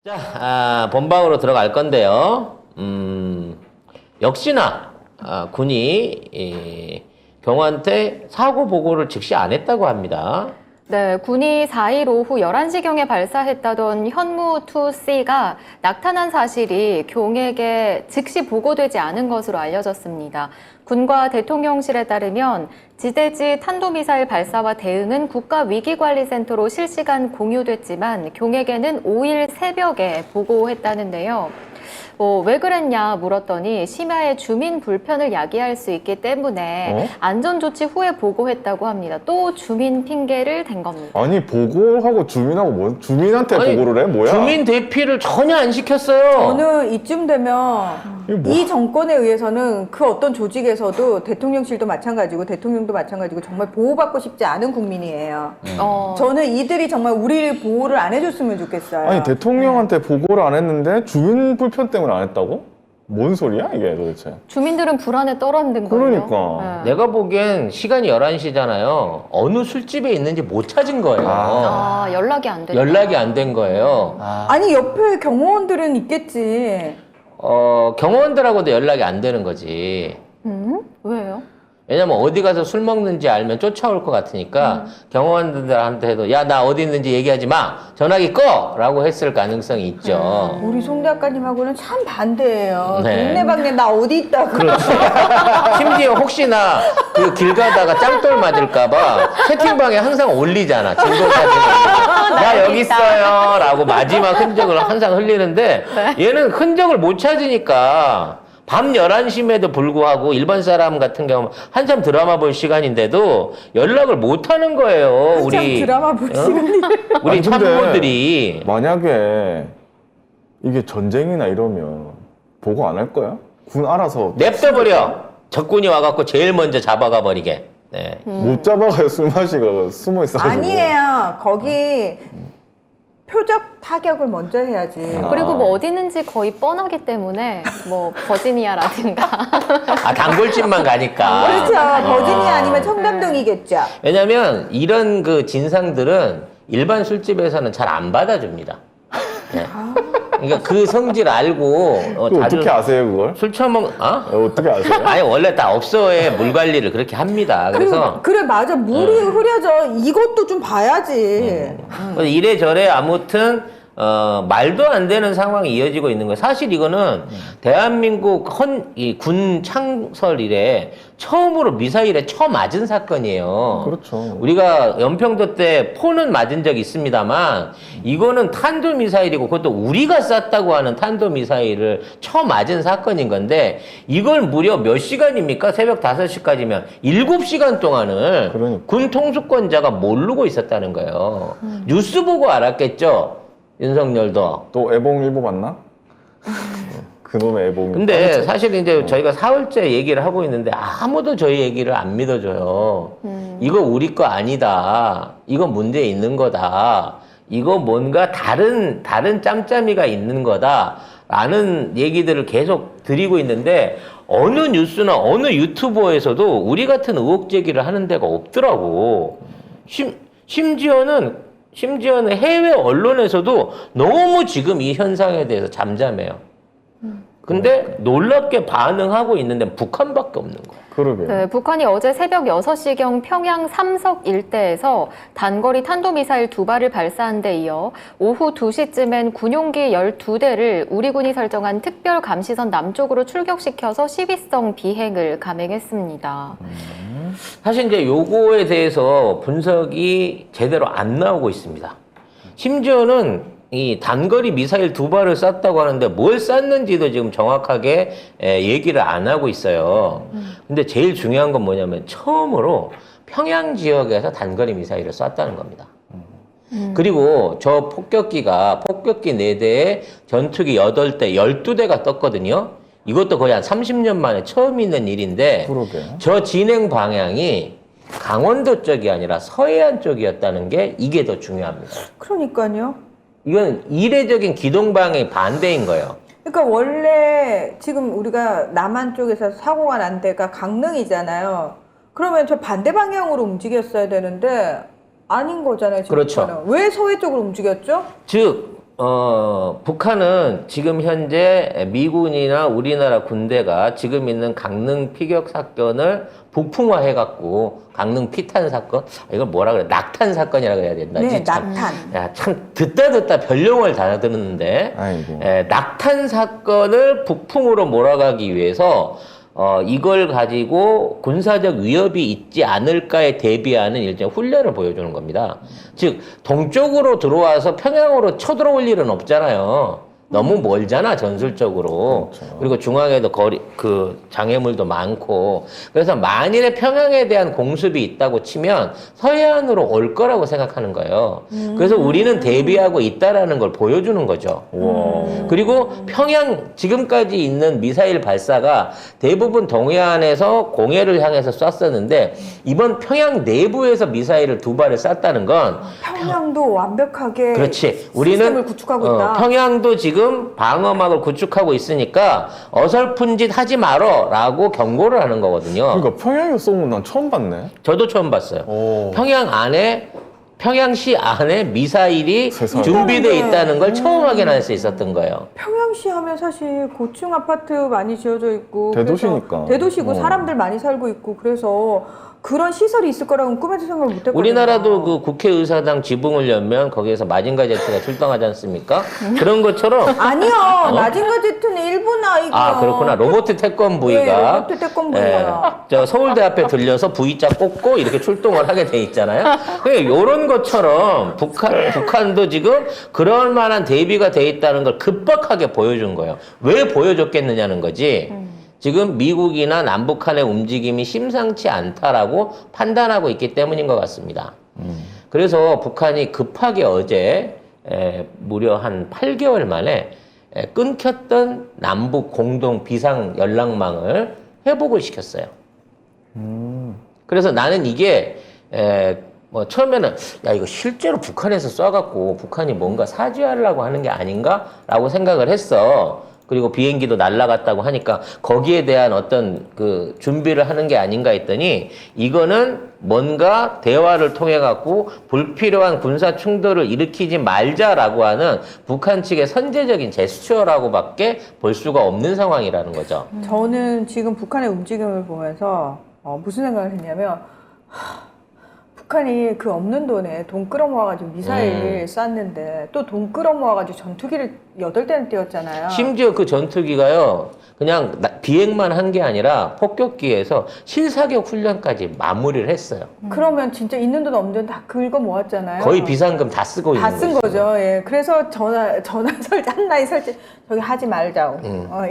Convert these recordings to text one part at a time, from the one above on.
자, 본방으로 들어갈 건데요. 역시나 군이 경호한테 사고 보고를 즉시 안 했다고 합니다. 네, 군이 4일 오후 11시경에 발사했다던 현무2C가 낙탄한 사실이 경에게 즉시 보고되지 않은 것으로 알려졌습니다. 군과 대통령실에 따르면 지대지 탄도미사일 발사와 대응은 국가위기관리센터로 실시간 공유됐지만 경에게는 5일 새벽에 보고했다는데요. 왜 그랬냐 물었더니 심야에 주민 불편을 야기할 수 있기 때문에 안전조치 후에 보고했다고 합니다. 또 주민 핑계를 댄 겁니다. 아니 보고하고 주민하고 주민한테 아니, 보고를 해? 뭐야? 주민 대피를 전혀 안 시켰어요. 저는 이쯤 되면 이게 이 정권에 의해서는 그 어떤 조직에서도 대통령실도 마찬가지고 대통령도 마찬가지고 정말 보호받고 싶지 않은 국민이에요. 저는 이들이 정말 우리를 보호를 안 해줬으면 좋겠어요. 아니 대통령한테 보고를 안 했는데 주민 불편 때문에 안 했다고? 뭔 소리야 이게 도대체? 주민들은 불안에 떨어진 거예요. 그러니까. 네. 내가 보기엔 시간이 11시잖아요. 어느 술집에 있는지 못 찾은 거예요. 연락이 안 되죠. 연락이 안 된 거예요. 아니 옆에 경호원들은 있겠지. 경호원들하고도 연락이 안 되는 거지. 왜요? 왜냐면 어디 가서 술 먹는지 알면 쫓아올 것 같으니까 경호원들한테도 야, 나 어디 있는지 얘기하지 마. 전화기 꺼! 라고 했을 가능성이 있죠. 우리 송 작가님하고는 참 반대예요. 네. 동네방네 나 어디 있다고. 심지어 혹시나 그 길 가다가 짱돌 맞을까봐 채팅방에 항상 올리잖아. 진돌 사진 올리고. 나 여기 있어요. 라고 마지막 흔적을 항상 흘리는데 얘는 흔적을 못 찾으니까 밤 11시임에도 불구하고 일반 사람 같은 경우 한참 드라마 볼 시간인데도 연락을 못 하는 거예요. 한참 드라마 볼 시간이. 우리 아니, 근데 참모들이. 만약에 이게 전쟁이나 이러면 보고 안 할 거야? 군 알아서 냅둬버려. 적군이 와갖고 제일 먼저 잡아가 버리게. 네. 못 잡아가요. 술 마시고 숨어 있어가지고. 아니에요. 거기 표적 타격을 먼저 해야지. 그리고 뭐 어디 있는지 거의 뻔하기 때문에 뭐 버지니아라든가 단골집만 가니까. 그렇죠. 버지니아 아니면 청담동이겠죠. 왜냐면 이런 그 진상들은 일반 술집에서는 잘 안 받아줍니다. 네. 그러니까 그 성질 알고 그거 어떻게 아세요 그걸? 술 처먹 어떻게 아세요? 아니 원래 다 업소에 물 관리를 그렇게 합니다. 그래서 그래 맞아. 물이 흐려져. 이것도 좀 봐야지. 이래저래 아무튼 말도 안 되는 상황이 이어지고 있는 거예요. 사실 이거는 대한민국 이 군 창설 이래 처음으로 미사일에 맞은 사건이에요. 그렇죠. 우리가 연평도 때 포는 맞은 적이 있습니다만 이거는 탄도미사일이고 그것도 우리가 쐈다고 하는 탄도미사일을 맞은 사건인 건데 이걸 무려 몇 시간입니까? 새벽 5시까지면 7시간 동안을 그러니까. 군 통수권자가 모르고 있었다는 거예요. 뉴스 보고 알았겠죠? 윤석열도. 또 애봉일보 봤나? 그놈의 애봉. 근데 사실 이제 저희가 4월째 얘기를 하고 있는데 아무도 저희 얘기를 안 믿어줘요. 이거 우리 거 아니다. 이거 문제 있는 거다. 이거 뭔가 다른 짬짬이가 있는 거다. 라는 얘기들을 계속 드리고 있는데 어느 뉴스나 어느 유튜버에서도 우리 같은 의혹 제기를 하는 데가 없더라고. 심지어는 해외 언론에서도 너무 지금 이 현상에 대해서 잠잠해요. 근데 놀랍게 반응하고 있는 데는 북한밖에 없는 거야. 그러게. 네, 북한이 어제 새벽 6시경 평양 삼석 일대에서 단거리 탄도미사일 2발을 발사한 데 이어 오후 2시쯤엔 군용기 12대를 우리 군이 설정한 특별감시선 남쪽으로 출격시켜서 시위성 비행을 감행했습니다. 사실 이제 요거에 대해서 분석이 제대로 안 나오고 있습니다. 심지어는 이 단거리 미사일 2발을 쐈다고 하는데 뭘 쐈는지도 지금 정확하게 얘기를 안 하고 있어요. 근데 제일 중요한 건 뭐냐면 처음으로 평양 지역에서 단거리 미사일을 쐈다는 겁니다. 그리고 저 폭격기 4대에 전투기 8대, 12대가 떴거든요. 이것도 거의 한 30년 만에 처음 있는 일인데 그러게. 저 진행 방향이 강원도 쪽이 아니라 서해안 쪽이었다는 게 이게 더 중요합니다. 그러니까요. 이건 이례적인 기동 방향이 반대인 거예요. 그러니까 원래 지금 우리가 남한 쪽에서 사고가 난 데가 강릉이잖아요. 그러면 저 반대 방향으로 움직였어야 되는데 아닌 거잖아요. 지금 그렇죠. 북한은. 왜 서해 쪽으로 움직였죠? 즉 북한은 지금 현재 미군이나 우리나라 군대가 지금 있는 강릉 피격 사건을 북풍화해갖고 강릉 피탄 사건, 이걸 뭐라 그래? 낙탄 사건이라고 해야 된다. 네, 진짜. 낙탄. 야, 참 듣다 별용을 다 듣는데 아이고. 낙탄 사건을 북풍으로 몰아가기 위해서 이걸 가지고 군사적 위협이 있지 않을까에 대비하는 일종의 훈련을 보여주는 겁니다. 즉 동쪽으로 들어와서 평양으로 쳐들어올 일은 없잖아요. 너무 멀잖아 전술적으로. 그렇죠. 그리고 중앙에도 그 장애물도 많고. 그래서 만일에 평양에 대한 공습이 있다고 치면 서해안으로 올 거라고 생각하는 거예요. 그래서 우리는 대비하고 있다라는 걸 보여주는 거죠. 그리고 평양 지금까지 있는 미사일 발사가 대부분 동해안에서 공해를 향해서 쐈었는데 이번 평양 내부에서 미사일을 2발을 쐈다는 건 평양도 완벽하게 그렇지. 우리는 시스템을 구축하고 있다. 평양도 지금 방어막을 구축하고 있으니까 어설픈 짓 하지 말어라고 경고를 하는 거거든요. 그러니까 평양에 쏜 건 난 처음 봤네. 저도 처음 봤어요. 오. 평양시 안에 미사일이 세상에. 준비되어 있다는 걸 처음 확인할 수 있었던 거예요. 평양시 하면 사실 고층 아파트 많이 지어져 있고 대도시니까. 그래서 대도시고 어. 사람들 많이 살고 있고 그래서 그런 시설이 있을 거라고는 꿈에도 생각을 못 했거든요. 우리나라도 그 국회의사당 지붕을 열면 거기에서 마징가 제트가 출동하지 않습니까? 그런 것처럼 아니요. 마징가 제트는 일부나 이거. 아, 그렇구나. 로봇 태권브이가 네, 로봇 태권브이가. 저 서울대 앞에 들려서 V자 꽂고 이렇게 출동을 하게 돼 있잖아요. 그러니까 이런 것처럼 북한도 지금 그럴 만한 대비가 돼 있다는 걸 급박하게 보여준 거예요. 왜 보여줬겠느냐는 거지. 지금 미국이나 남북한의 움직임이 심상치 않다라고 판단하고 있기 때문인 것 같습니다. 그래서 북한이 급하게 어제 무려 한 8개월 만에 끊겼던 남북 공동 비상 연락망을 회복을 시켰어요. 그래서 나는 이게 뭐 처음에는 야 이거 실제로 북한에서 쏴갖고 북한이 뭔가 사죄하려고 하는 게 아닌가라고 생각을 했어. 그리고 비행기도 날아갔다고 하니까 거기에 대한 어떤 그 준비를 하는 게 아닌가 했더니 이거는 뭔가 대화를 통해 갖고 불필요한 군사 충돌을 일으키지 말자라고 하는 북한 측의 선제적인 제스처라고밖에 볼 수가 없는 상황이라는 거죠. 저는 지금 북한의 움직임을 보면서 무슨 생각을 했냐면 북한이 그 없는 돈에 돈 끌어모아가지고 미사일 쐈는데 또 돈 끌어모아가지고 전투기를 8대나 띄웠잖아요. 심지어 그 전투기가요, 그냥 비행만 한 게 아니라 폭격기에서 실사격 훈련까지 마무리를 했어요. 그러면 진짜 있는 돈 없는 돈 다 긁어 모았잖아요. 거의 비상금 다 쓰고 다 있는 쓴 거죠. 거죠. 예. 그래서 전화 설치, 한라인 설치, 저기 하지 말자고.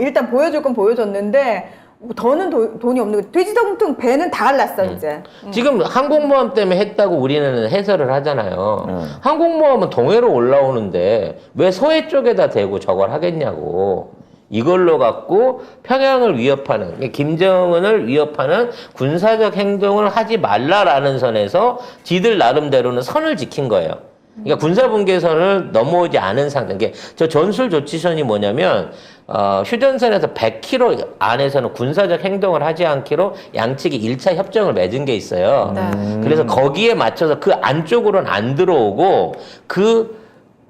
일단 보여줄 건 보여줬는데, 더는 돈이 없는 거. 돼지동통 배는 다 갈랐어, 이제. 지금 항공모함 때문에 했다고 우리는 해설을 하잖아요. 항공모함은 동해로 올라오는데 왜 서해 쪽에다 대고 저걸 하겠냐고. 이걸로 갖고 평양을 위협하는, 김정은을 위협하는 군사적 행동을 하지 말라라는 선에서 지들 나름대로는 선을 지킨 거예요. 그러니까 군사분계선을 넘어오지 않은 상태. 이게 저 전술조치선이 뭐냐면 휴전선에서 100km 안에서는 군사적 행동을 하지 않기로 양측이 1차 협정을 맺은 게 있어요. 그래서 거기에 맞춰서 그 안쪽으로는 안 들어오고 그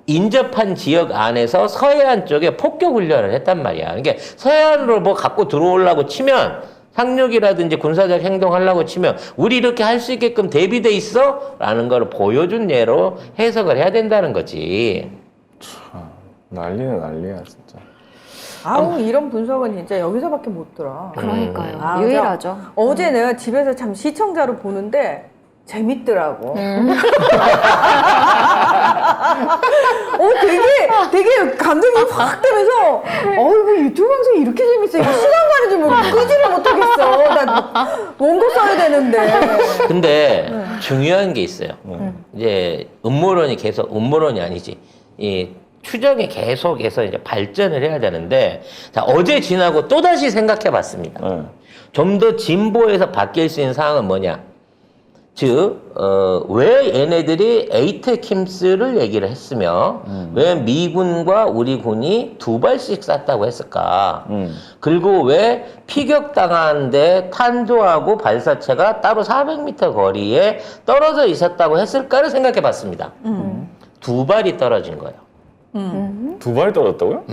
인접한 지역 안에서 서해안 쪽에 폭격 훈련을 했단 말이야. 그러니까 서해안으로 뭐 갖고 들어오려고 치면 상륙이라든지 군사적 행동하려고 치면 우리 이렇게 할 수 있게끔 대비돼 있어? 라는 걸 보여준 예로 해석을 해야 된다는 거지. 참, 난리는 난리야 진짜. 아우, 이런 분석은 진짜 여기서밖에 못 들어. 그러니까요. 유일하죠. 어제 내가 집에서 참 시청자로 보는데, 재밌더라고. 되게 감정이 확 되면서, 이거 유튜브 방송이 이렇게 재밌어. 이거 시간 가는 줄 모르고 끄지를 못하겠어. 나 원고 써야 되는데. 근데 중요한 게 있어요. 이제 음모론이 아니지. 이 추정이 계속해서 이제 발전을 해야 되는데, 자, 어제 지나고 또다시 생각해 봤습니다. 좀 더 진보해서 바뀔 수 있는 상황은 뭐냐? 즉, 왜 얘네들이 에이테킴스를 얘기를 했으며, 왜 미군과 우리 군이 2발씩 쐈다고 했을까? 그리고 왜 피격당하는데 탄도하고 발사체가 따로 400m 거리에 떨어져 있었다고 했을까를 생각해 봤습니다. 2발이 떨어진 거예요. 두 발이 떨어졌다고요?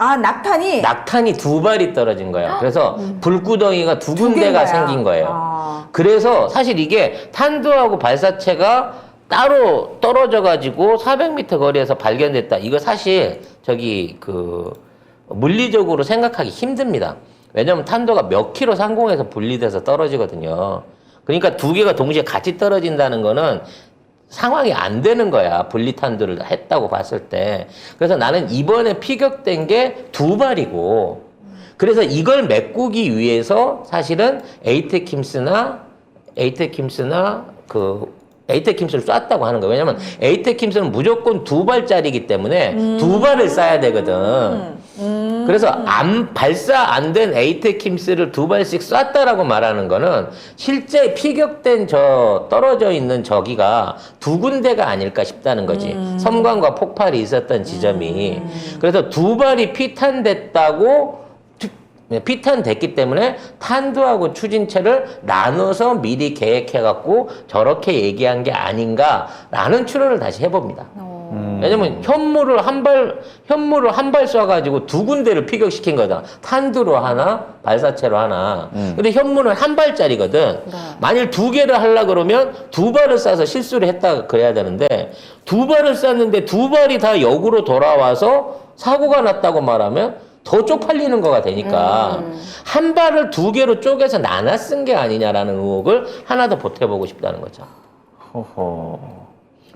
아, 낙탄이 낙탄이 두 발이 떨어진 거예요. 그래서 불구덩이가 두 두 군데가 개인가요? 생긴 거예요. 아. 그래서 사실 이게 탄두하고 발사체가 따로 떨어져 가지고 400m 거리에서 발견됐다. 이거 사실 물리적으로 생각하기 힘듭니다. 왜냐면 탄도가 몇 킬로 상공에서 분리돼서 떨어지거든요. 그러니까 두 개가 동시에 같이 떨어진다는 거는 상황이 안 되는 거야. 분리탄두를 했다고 봤을 때. 그래서 나는 이번에 피격된 게 두 발이고, 그래서 이걸 메꾸기 위해서 사실은 에이테킴스를 쐈다고 하는 거예요. 왜냐면 에이테킴스는 무조건 두 발짜리이기 때문에 두 발을 쏴야 되거든. 그래서 발사 안 된 에이테킴스를 두 발씩 쐈다라고 말하는 거는 실제 피격된 떨어져 있는 저기가 두 군데가 아닐까 싶다는 거지. 섬광과 폭발이 있었던 지점이. 그래서 두 발이 피탄됐기 때문에 탄두하고 추진체를 나눠서 미리 계획해갖고 저렇게 얘기한 게 아닌가라는 추론을 다시 해봅니다. 왜냐면 현무를 한 발 쏴가지고 두 군데를 피격시킨 거다. 탄두로 하나, 발사체로 하나. 근데 현무는 한 발짜리거든. 만일 두 개를 하려 그러면 두 발을 쏴서 실수를 했다 그래야 되는데, 두 발을 쐈는데 두 발이 다 역으로 돌아와서 사고가 났다고 말하면 더 쪽팔리는 거가 되니까 한 발을 두 개로 쪼개서 나눠 쓴 게 아니냐라는 의혹을 하나 더 보태보고 싶다는 거죠. 허허.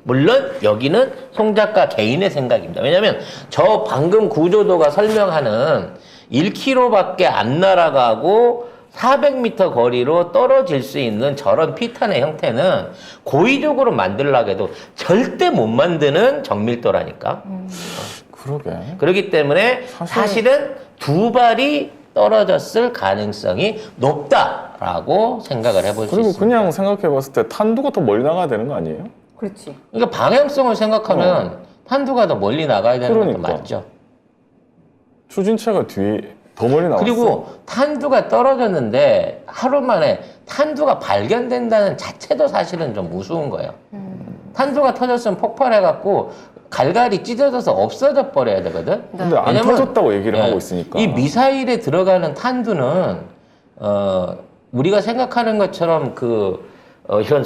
물론 여기는 송 작가 개인의 생각입니다. 왜냐하면 저 방금 구조도가 설명하는 1km밖에 안 날아가고 400m 거리로 떨어질 수 있는 저런 피탄의 형태는 고의적으로 만들려고 해도 절대 못 만드는 정밀도라니까. 그러게. 그렇기 때문에 사실은 두 발이 떨어졌을 가능성이 높다라고 생각을 해볼 수 그리고 있습니다. 그냥 생각해봤을 때 탄두가 더 멀리 나가야 되는 거 아니에요? 그렇지. 그러니까 방향성을 생각하면 탄두가 더 멀리 나가야 되는 것도 그러니까. 맞죠. 추진체가 뒤에 더 멀리 나왔어. 그리고 탄두가 떨어졌는데 하루 만에 탄두가 발견된다는 자체도 사실은 좀 무서운 거예요. 탄두가 터졌으면 폭발해갖고 갈갈이 찢어져서 없어져 버려야 되거든. 근데 안 왜냐면, 터졌다고 얘기를 하고 있으니까. 이 미사일에 들어가는 탄두는 우리가 생각하는 것처럼 이런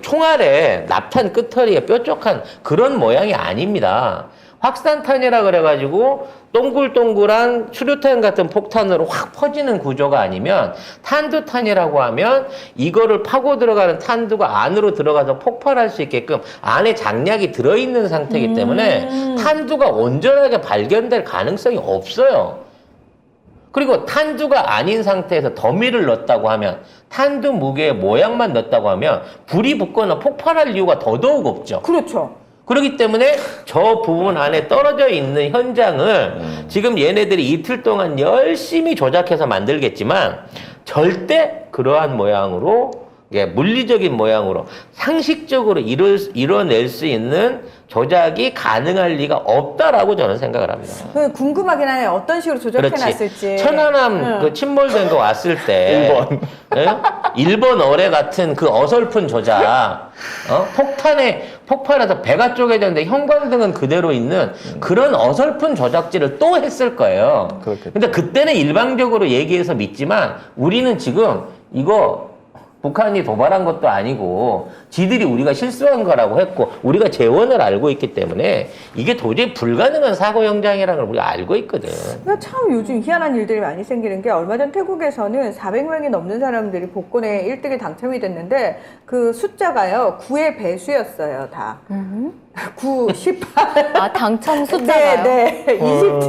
총알에 납탄 끝털이에 뾰족한 그런 모양이 아닙니다. 확산탄이라 그래가지고 동글동글한 수류탄 같은 폭탄으로 확 퍼지는 구조가 아니면 탄두탄이라고 하면 이거를 파고 들어가는 탄두가 안으로 들어가서 폭발할 수 있게끔 안에 장약이 들어있는 상태이기 때문에 탄두가 온전하게 발견될 가능성이 없어요. 그리고 탄두가 아닌 상태에서 더미를 넣었다고 하면, 탄두 무게의 모양만 넣었다고 하면 불이 붙거나 폭발할 이유가 더더욱 없죠. 그렇죠. 그렇기 때문에 저 부분 안에 떨어져 있는 현장을 지금 얘네들이 이틀 동안 열심히 조작해서 만들겠지만 절대 그러한 모양으로, 물리적인 모양으로 상식적으로 이뤄낼 수 있는 조작이 가능할 리가 없다라고 저는 생각을 합니다. 궁금하긴 하네. 어떤 식으로 조작해놨을지. 천안함 침몰된 거 왔을 때 일본 어뢰 같은 그 어설픈 조작, 폭발해서 배가 쪼개졌는데 형광등은 그대로 있는 그런 어설픈 조작질을 또 했을 거예요. 그렇겠죠. 근데 그때는 일방적으로 얘기해서 믿지만 우리는 지금 이거 북한이 도발한 것도 아니고 지들이 우리가 실수한 거라고 했고 우리가 재원을 알고 있기 때문에 이게 도저히 불가능한 사고 현장이라는 걸 우리가 알고 있거든. 그러니까 참 요즘 희한한 일들이 많이 생기는 게, 얼마 전 태국에서는 400명이 넘는 사람들이 복권에 1등에 당첨이 됐는데 그 숫자가요 9의 배수였어요. 다 9, 18. 아, 당첨 숫자가요? 네,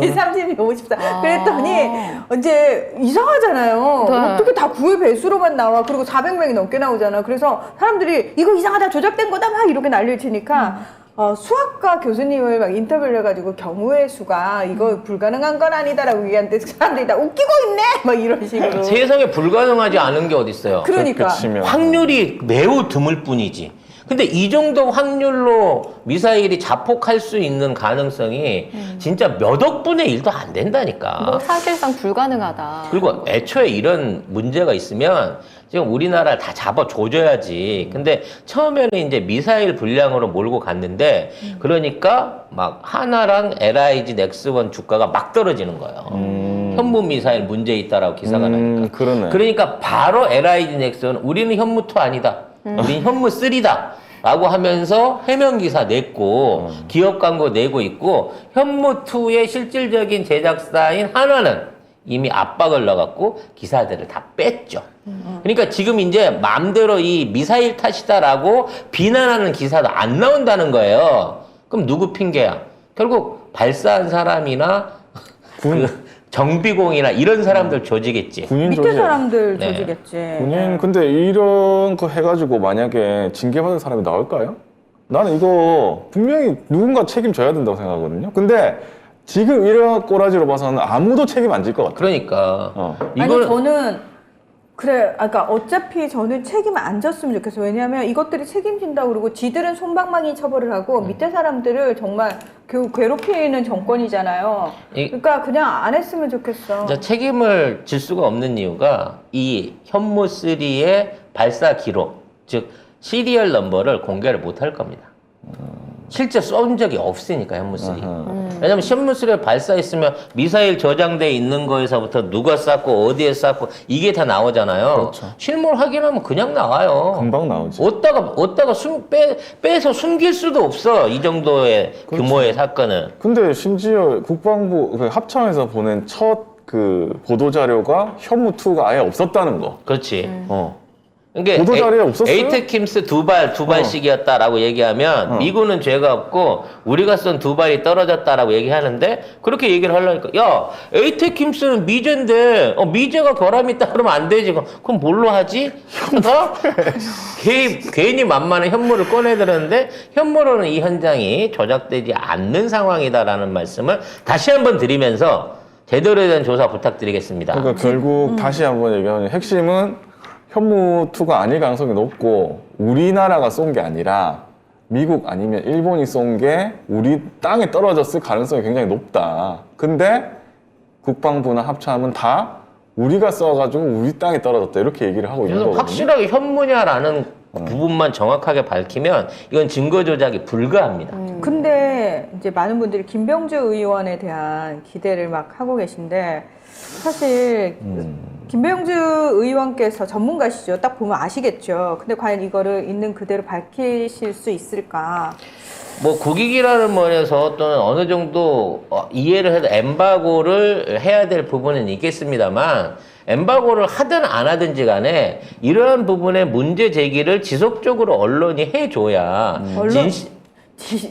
20, 30, 54. 그랬더니 이제 이상하잖아요. 네. 어떻게 다 9의 배수로만 나와? 그리고 400명이 넘게 나오잖아. 그래서 사람들이 이거 이상하다, 조작된 거다 막 이렇게 난리를 치니까 수학과 교수님을 막 인터뷰를 해가지고 경우의 수가 이거 불가능한 건 아니다라고 얘기하는데 사람들이 다 웃기고 있네 막 이런 식으로. 세상에 불가능하지 않은 게 어딨어요. 그러니까. 그렇게 치면. 확률이 매우 드물 뿐이지. 근데 이 정도 확률로 미사일이 자폭할 수 있는 가능성이 진짜 몇 억분의 1도 안 된다니까. 이거 사실상 불가능하다. 그리고 애초에 이런 문제가 있으면 지금 우리나라를 다 잡아줘줘야지. 근데 처음에는 이제 미사일 분량으로 몰고 갔는데 그러니까 막 하나랑 LIG 넥스원 주가가 막 떨어지는 거예요. 현무 미사일 문제 있다라고 기사가 나니까. 그러네. 그러니까 바로 LIG 넥스원 우리는 현무2 아니다. 우리는 현무3다. 라고 하면서 해명 기사 냈고 기업 광고 내고 있고 현무2의 실질적인 제작사인 한화는 이미 압박을 넣어갖고 기사들을 다 뺐죠. 그러니까 지금 이제 마음대로 이 미사일 탓이다라고 비난하는 기사도 안 나온다는 거예요. 그럼 누구 핑계야? 결국 발사한 사람이나 그 정비공이나 이런 사람들 조지겠지. 군인 밑에 조직. 사람들 네. 조지겠지. 군인 근데 이런 거 해가지고 만약에 징계받은 사람이 나올까요? 나는 이거 분명히 누군가 책임져야 된다고 생각하거든요. 근데 지금 이런 꼬라지로 봐서는 아무도 책임 안 질 것 같아. 그러니까 아니 이걸 저는 그래, 그러니까 어차피 저는 책임 안 졌으면 좋겠어요. 왜냐하면 이것들이 책임진다고 그러고 지들은 솜방망이 처벌을 하고 밑에 사람들을 정말 괴롭히는 정권이잖아요. 그러니까 그냥 안 했으면 좋겠어. 이제 책임을 질 수가 없는 이유가 이 현무3의 발사 기록, 즉 시리얼 넘버를 공개를 못 할 겁니다. 실제 쏜 적이 없으니까 현무3. 왜냐면 현무3를 발사했으면 미사일 저장돼 있는 거에서부터 누가 쐈고 어디에 쐈고 이게 다 나오잖아요. 그렇죠. 실물 확인하면 그냥 나와요. 금방 나오지. 어디다가 빼서 숨길 수도 없어. 이 정도의 그렇죠. 규모의 사건은. 근데 심지어 국방부 그 합참에서 보낸 첫 그 보도 자료가 현무2가 아예 없었다는 거. 그렇지. 보도 자료에 없었어요? 에이트킴스 두 발씩이었다라고 얘기하면 미군은 죄가 없고 우리가 쏜 2발이 떨어졌다라고 얘기하는데 그렇게 얘기를 하려니까 야 에이트킴스는 미제인데 미제가 결함이 있다 그러면 안 되지 그럼 뭘로 하지? 하다가 괜히 만만한 현무를 꺼내들었는데 현무로는 이 현장이 조작되지 않는 상황이다라는 말씀을 다시 한번 드리면서 제대로 된 조사 부탁드리겠습니다. 그러니까 결국 다시 한번 얘기하면 핵심은 현무2가 아닐 가능성이 높고 우리나라가 쏜 게 아니라 미국 아니면 일본이 쏜 게 우리 땅에 떨어졌을 가능성이 굉장히 높다. 근데 국방부나 합참은 다 우리가 써가지고 우리 땅에 떨어졌다 이렇게 얘기를 하고 있는 그래서 거거든요. 확실하게 현무냐라는 부분만 정확하게 밝히면 이건 증거 조작이 불가합니다. 근데 이제 많은 분들이 김병주 의원에 대한 기대를 막 하고 계신데 사실 김병주 의원께서 전문가시죠. 딱 보면 아시겠죠. 근데 과연 이거를 있는 그대로 밝히실 수 있을까? 뭐 국익이라는 면에서 또는 어느 정도 이해를 해도 엠바고를 해야 될 부분은 있겠습니다만 엠바고를 하든 안 하든지 간에 이러한 부분의 문제 제기를 지속적으로 언론이 해줘야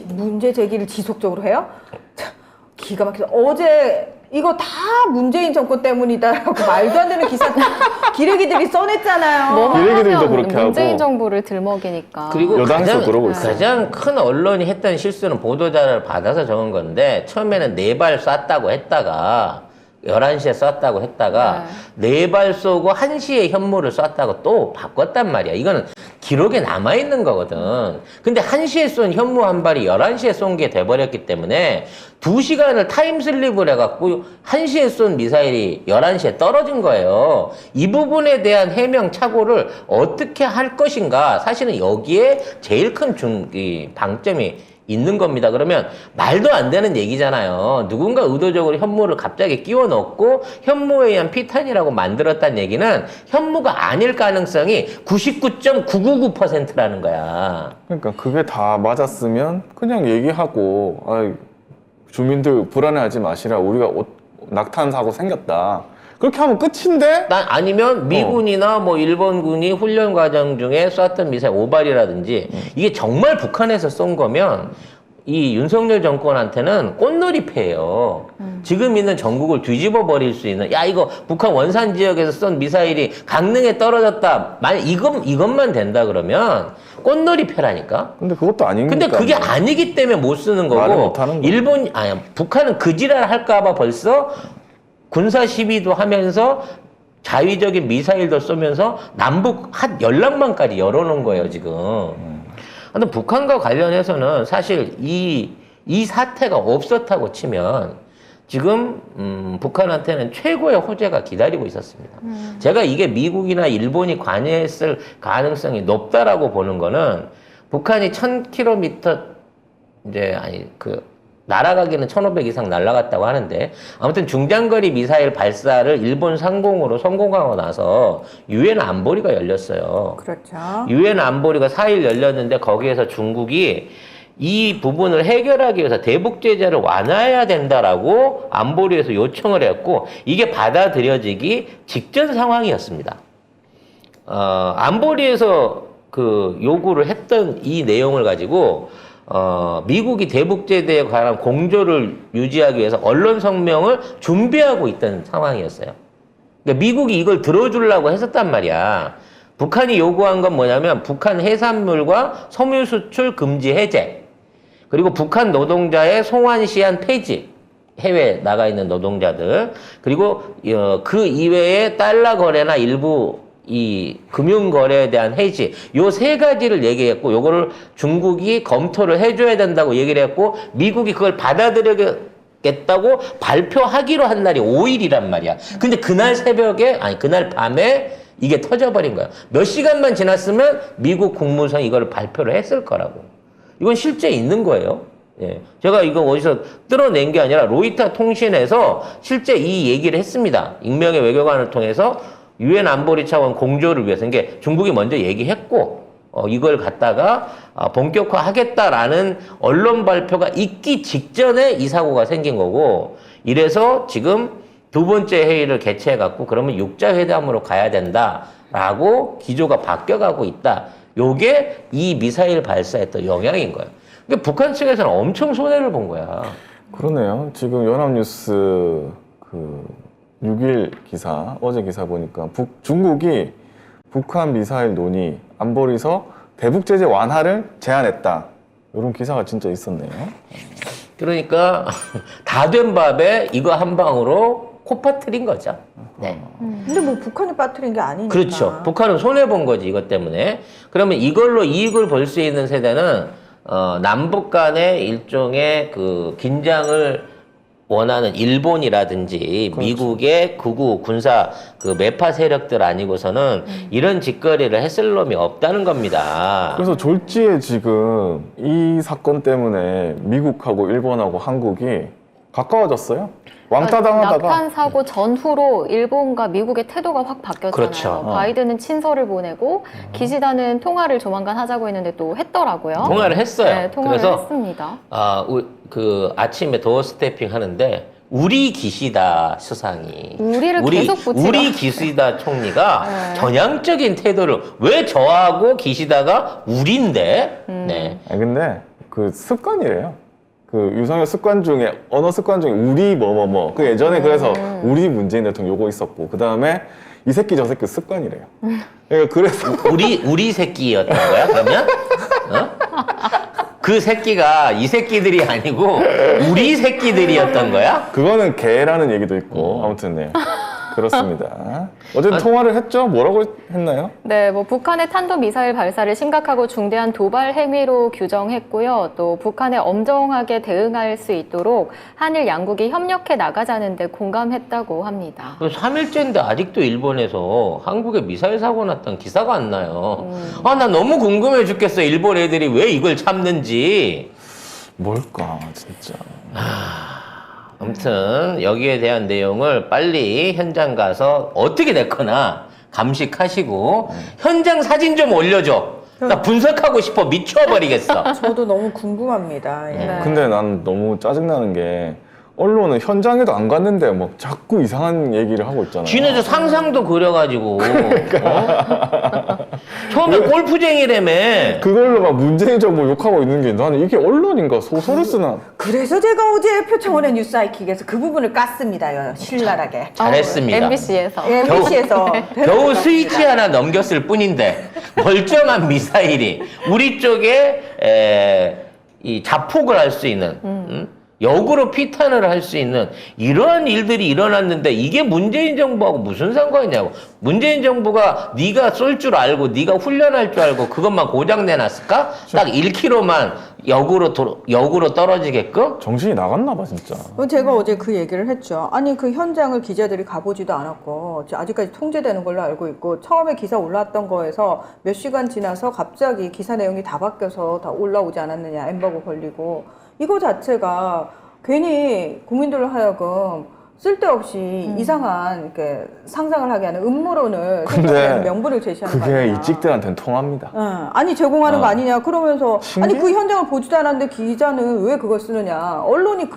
문제 제기를 지속적으로 해요? 참, 기가 막혀서 어제 이거 다 문재인 정권 때문이다라고 말도 안 되는 기사 기레기들이 써냈잖아요. 뭐만 기레기들도 하면 그렇게 문재인 하고. 정부를 들먹이니까. 그리고 여당에서 그러고 있어요. 가장 큰 언론이 했던 실수는 보도자료를 받아서 적은 건데 처음에는 4발 쐈다고 했다가 11시에 쐈다고 했다가 4발 쏘고 1시에 현무를 쐈다고 또 바꿨단 말이야. 이거는 기록에 남아있는 거거든. 근데 1시에 쏜 현무 한 발이 11시에 쏜 게 돼버렸기 때문에 2시간을 타임슬립을 해갖고 1시에 쏜 미사일이 11시에 떨어진 거예요. 이 부분에 대한 해명 착오를 어떻게 할 것인가. 사실은 여기에 제일 큰 방점이 있는 겁니다. 그러면 말도 안 되는 얘기잖아요. 누군가 의도적으로 현무를 갑자기 끼워 넣고 현무에 의한 피탄이라고 만들었다는 얘기는 현무가 아닐 가능성이 99.999%라는 거야. 그러니까 그게 다 맞았으면 그냥 얘기하고 주민들 불안해하지 마시라 우리가 낙탄 사고 생겼다. 그렇게 하면 끝인데? 아니면 미군이나 뭐 일본군이 훈련 과정 중에 쐈던 미사일 5발이라든지 이게 정말 북한에서 쏜 거면 이 윤석열 정권한테는 꽃놀이패예요. 지금 있는 전국을 뒤집어 버릴 수 있는 이거 북한 원산 지역에서 쏜 미사일이 강릉에 떨어졌다. 만약 이것만 된다 그러면 꽃놀이패라니까. 근데 그것도 아니니까. 근데 그게 아니기 때문에 못 쓰는 말을 거고 못 하는 거야. 북한은 그 지랄 할까봐 벌써 군사 시비도 하면서 자위적인 미사일도 쏘면서 남북 한 연락망까지 열어놓은 거예요, 지금. 근데 북한과 관련해서는 사실 이 사태가 없었다고 치면 지금 북한한테는 최고의 호재가 기다리고 있었습니다. 제가 이게 미국이나 일본이 관여했을 가능성이 높다라고 보는 거는 북한이 1000km 이제 날아가기는 1500 이상 날아갔다고 하는데 아무튼 중장거리 미사일 발사를 일본 상공으로 성공하고 나서 유엔 안보리가 열렸어요. 그렇죠. 유엔 안보리가 4일 열렸는데 거기에서 중국이 이 부분을 해결하기 위해서 대북 제재를 완화해야 된다라고 안보리에서 요청을 했고 이게 받아들여지기 직전 상황이었습니다. 안보리에서 그 요구를 했던 이 내용을 가지고 미국이 대북 제재에 관한 공조를 유지하기 위해서 언론 성명을 준비하고 있던 상황이었어요. 그러니까 미국이 이걸 들어주려고 했었단 말이야. 북한이 요구한 건 뭐냐면 북한 해산물과 섬유 수출 금지 해제, 그리고 북한 노동자의 송환 시한 폐지, 해외 나가 있는 노동자들, 그리고 그 이외에 달러 거래나 일부 이 금융 거래에 대한 해지, 요 세 가지를 얘기했고 요거를 중국이 검토를 해줘야 된다고 얘기를 했고 미국이 그걸 받아들이겠다고 발표하기로 한 날이 5일이란 말이야. 근데 그날 새벽에 그날 밤에 이게 터져버린 거야. 몇 시간만 지났으면 미국 국무성이 이걸 발표를 했을 거라고. 이건 실제 있는 거예요. 예. 제가 이거 어디서 뜯어낸 게 아니라 로이터 통신에서 실제 이 얘기를 했습니다. 익명의 외교관을 통해서 유엔 안보리 차원 공조를 위해서. 이게 중국이 먼저 얘기했고, 이걸 갖다가 본격화하겠다라는 언론 발표가 있기 직전에 이 사고가 생긴 거고, 이래서 지금 두 번째 회의를 개최해갖고, 그러면 육자회담으로 가야 된다라고 기조가 바뀌어가고 있다. 요게 이 미사일 발사에 또 영향인 거예요. 그러니까 북한 측에서는 엄청 손해를 본 거야. 그러네요. 지금 연합뉴스 6일 기사, 어제 기사 보니까 중국이 북한 미사일 논의 안보리서 대북 제재 완화를 제안했다. 이런 기사가 진짜 있었네요. 그러니까 다 된 밥에 이거 한 방으로 코 빠뜨린 거죠. 네. 근데 뭐 북한이 빠뜨린 게 아니니까. 그렇죠. 북한은 손해본 거지, 이것 때문에. 그러면 이걸로 이익을 볼 수 있는 세대는, 남북 간의 일종의 그 긴장을 원하는 일본이라든지 그렇죠. 미국의 극우 군사 그 매파 세력들 아니고서는 이런 짓거리를 했을 놈이 없다는 겁니다. 그래서 졸지에 지금 이 사건 때문에 미국하고 일본하고 한국이 가까워졌어요. 왕따 당하다가. 낙한 사고 전후로 일본과 미국의 태도가 확 바뀌었잖아요. 그렇죠. 바이든은 친서를 보내고 기시다는 통화를 조만간 하자고 했는데 또 했더라고요. 통화를 했어요. 네, 통화를 그래서 했습니다. 그 아침에 도어 스태핑 하는데 우리 기시다 수상이 우리를 계속 붙이다. 우리 기시다 총리가 네. 전향적인 태도를 왜 저하고 기시다가 우리인데 네. 근데 그 습관이래요. 그 유성의 습관 중에 언어 습관 중에 우리 뭐뭐뭐 그 예전에 그래서 우리 문재인 대통령 요거 있었고 그 다음에 이 새끼 저 새끼 습관이래요. 그러니까 그래서 우리 새끼였던 거야 그러면? 그 새끼가 이 새끼들이 아니고 우리 새끼들이었던 거야? 그거는 개라는 얘기도 있고 아무튼 네 그렇습니다. 어쨌든 통화를 했죠. 뭐라고 했나요? 네, 뭐 북한의 탄도미사일 발사를 심각하고 중대한 도발 행위로 규정했고요. 또 북한에 엄정하게 대응할 수 있도록 한일 양국이 협력해 나가자는 데 공감했다고 합니다. 3일째인데 아직도 일본에서 한국에 미사일 사고 났다는 기사가 안 나요. 나 너무 궁금해 죽겠어. 일본 애들이 왜 이걸 참는지. 뭘까 진짜. 아무튼 여기에 대한 내용을 빨리 현장 가서 어떻게 됐거나 감식하시고 현장 사진 좀 올려줘. 나 분석하고 싶어. 미쳐버리겠어. 저도 너무 궁금합니다. 예. 네. 근데 난 너무 짜증나는 게 언론은 현장에도 안 갔는데 뭐 자꾸 이상한 얘기를 하고 있잖아요. 지네들 상상도 그려가지고 처음에 골프쟁이라며. 그걸로 막 문재인 정부 욕하고 있는 게 나는 이게 언론인가 소설을 쓰나. 그래서 제가 어제 표창원의 뉴스 하이킥에서 그 부분을 깠습니다. 신랄하게. 잘했습니다. MBC에서. 예, MBC에서. 겨우 스위치 하나 넘겼을 뿐인데 멀쩡한 미사일이 우리 쪽에 이 자폭을 할 수 있는 역으로 피탄을 할 수 있는 이러한 일들이 일어났는데 이게 문재인 정부하고 무슨 상관이냐고. 문재인 정부가 네가 쏠 줄 알고 네가 훈련할 줄 알고 그것만 고장 내놨을까? 딱 1km만 역으로 떨어지게끔? 정신이 나갔나 봐 진짜. 제가 어제 그 얘기를 했죠. 아니 그 현장을 기자들이 가보지도 않았고 아직까지 통제되는 걸로 알고 있고 처음에 기사 올라왔던 거에서 몇 시간 지나서 갑자기 기사 내용이 다 바뀌어서 다 올라오지 않았느냐. 엠버고 걸리고 이거 자체가 괜히 국민들로 하여금 쓸데없이 이상한 이렇게 상상을 하게 하는 음모론을 생각하는 명분을 제시하는 거 그게 아니냐. 이직들한테는 통합니다. 아니 제공하는 거 아니냐 그러면서 신기해? 아니 그 현장을 보지도 않았는데 기자는 왜 그걸 쓰느냐 언론이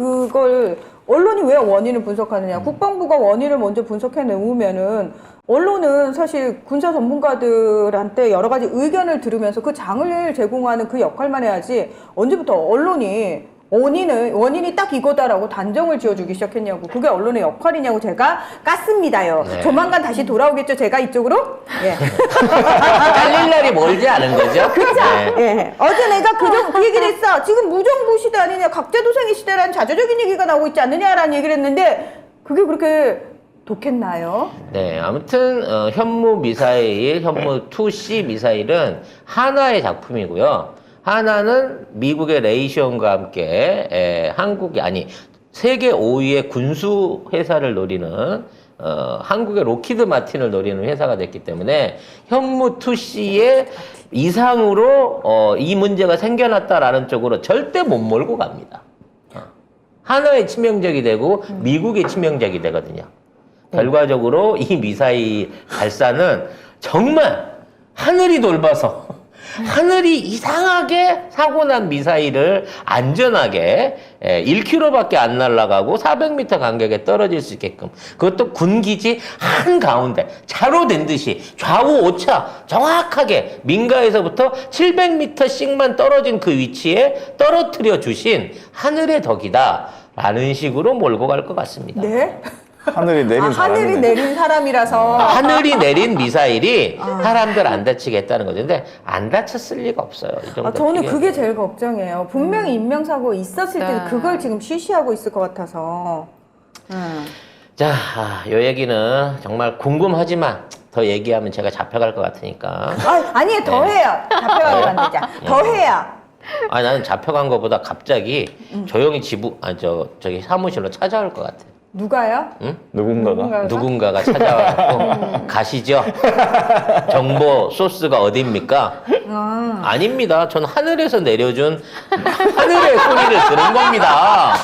왜 원인을 분석하느냐 국방부가 원인을 먼저 분석해 놓으면은 언론은 사실 군사 전문가들한테 여러 가지 의견을 들으면서 그 장을 제공하는 그 역할만 해야지 언제부터 언론이 원인이 딱 이거다라고 단정을 지어주기 시작했냐고. 그게 언론의 역할이냐고 제가 깠습니다요. 네. 조만간 다시 돌아오겠죠. 제가 이쪽으로? 예. 잘릴 날이 멀지 않은 거죠? 그죠? 네. 예. 어제 내가 그 얘기를 했어. 지금 무정부 시대 아니냐. 각자도생의 시대라는 자조적인 얘기가 나오고 있지 않느냐라는 얘기를 했는데 그게 그렇게 독했나요? 네, 아무튼 현무 2C 미사일은 하나의 작품이고요. 하나는 미국의 레이시온과 함께 세계 5위의 군수 회사를 노리는 한국의 로키드 마틴을 노리는 회사가 됐기 때문에 현무 2C의 이상으로 이 문제가 생겨났다라는 쪽으로 절대 못 몰고 갑니다. 하나의 치명적이 되고 미국의 치명적이 되거든요. 결과적으로 이 미사일 발사는 정말 하늘이 넓어서 하늘이 이상하게 사고난 미사일을 안전하게 1km밖에 안 날아가고 400m 간격에 떨어질 수 있게끔 그것도 군기지 한가운데 자로 된 듯이 좌우 오차 정확하게 민가에서부터 700m씩만 떨어진 그 위치에 떨어뜨려 주신 하늘의 덕이다 라는 식으로 몰고 갈 것 같습니다. 네. 하늘이 내린 사람이네. 하늘이 내린 사람이라서. 하늘이 내린 미사일이 사람들 안 다치게 했다는 거죠. 근데 안 다쳤을 리가 없어요. 이 정도 저는 크기는. 그게 제일 걱정이에요. 분명히 인명사고 있었을 네. 때 그걸 지금 쉬쉬하고 있을 것 같아서. 자, 요 얘기는 정말 궁금하지만 더 얘기하면 제가 잡혀갈 것 같으니까. 아니에요. 더 해요. 잡혀가고 안 되자. 더 해요. 나는 잡혀간 것보다 갑자기 조용히 저기 사무실로 찾아올 것 같아. 누가요? 응? 누군가가. 누군가가 찾아와서 가시죠. 정보 소스가 어디입니까? 아닙니다. 전 하늘에서 내려준 하늘의 소리를 들은 겁니다.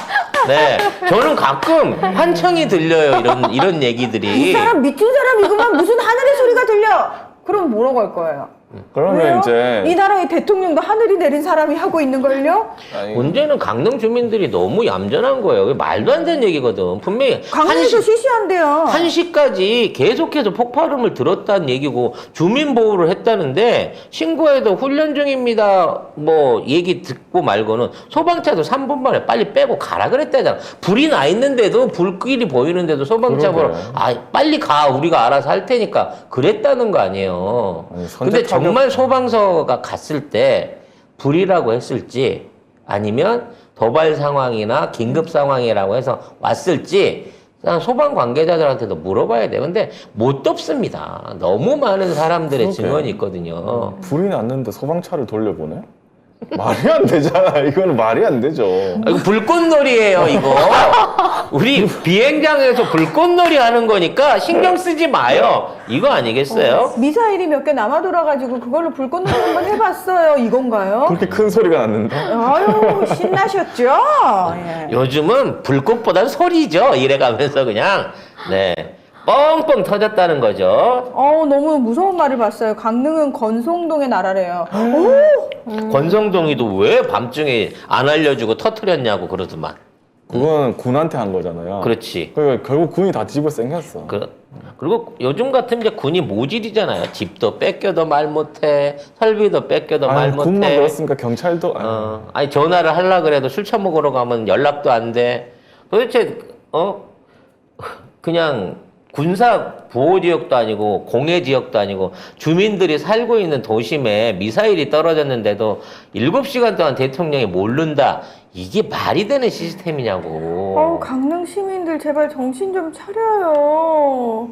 네, 저는 가끔 환청이 들려요. 이런 얘기들이. 이 사람 미친 사람이구만. 무슨 하늘의 소리가 들려. 그럼 뭐라고 할 거예요? 그러면 왜요? 이제 이 나라의 대통령도 하늘이 내린 사람이 하고 있는 걸요? 아니, 문제는 강릉 주민들이 너무 얌전한 거예요. 그게 말도 안 되는 얘기거든. 분명히 강릉에서 시시한데요. 1시까지 계속해서 폭발음을 들었다는 얘기고 주민보호를 했다는데 신고해도 훈련 중입니다. 뭐 얘기 듣고 말고는 소방차도 3분 만에 빨리 빼고 가라 그랬다잖아. 불이 나 있는데도 불길이 보이는데도 소방차 보러 그러게. 빨리 가 우리가 알아서 할 테니까 그랬다는 거 아니에요. 아니, 근데 선제 정말 소방서가 갔을 때 불이라고 했을지 아니면 도발 상황이나 긴급 상황이라고 해서 왔을지 소방 관계자들한테도 물어봐야 돼요. 근데 못 덮습니다. 너무 많은 사람들의 그러게. 증언이 있거든요. 불이 났는데 소방차를 돌려보내? 말이 안 되잖아. 이거는 말이 안 되죠. 이거 불꽃놀이에요, 이거. 우리 비행장에서 불꽃놀이 하는 거니까 신경 쓰지 마요. 이거 아니겠어요? 미사일이 몇 개 남아 돌아가지고 그걸로 불꽃놀이 한번 해봤어요. 이건가요? 그렇게 큰 소리가 났는데. 아유 신나셨죠? 예. 요즘은 불꽃보단 소리죠. 이래가면서 그냥, 네. 뻥뻥 터졌다는 거죠. 너무 무서운 말을 봤어요. 강릉은 건송동의 나라래요. 권성동이도 왜 밤중에 안 알려주고 터트렸냐고 그러더만. 그건 군한테 한 거잖아요. 그렇지. 그러니까 결국 군이 다 뒤집어 쌩겼어. 그리고 요즘 같으면 이제 군이 모질이잖아요. 집도 뺏겨도 말 못해, 설비도 뺏겨도 말 아니, 군만 못해. 그렇으니까 경찰도 아니 전화를 하려 그래도 술 처먹으러 가면 연락도 안 돼. 도대체 그냥 군사 보호 지역도 아니고 공해 지역도 아니고 주민들이 살고 있는 도심에 미사일이 떨어졌는데도 7시간 동안 대통령이 모른다. 이게 말이 되는 시스템이냐고. 강릉 시민들 제발 정신 좀 차려요.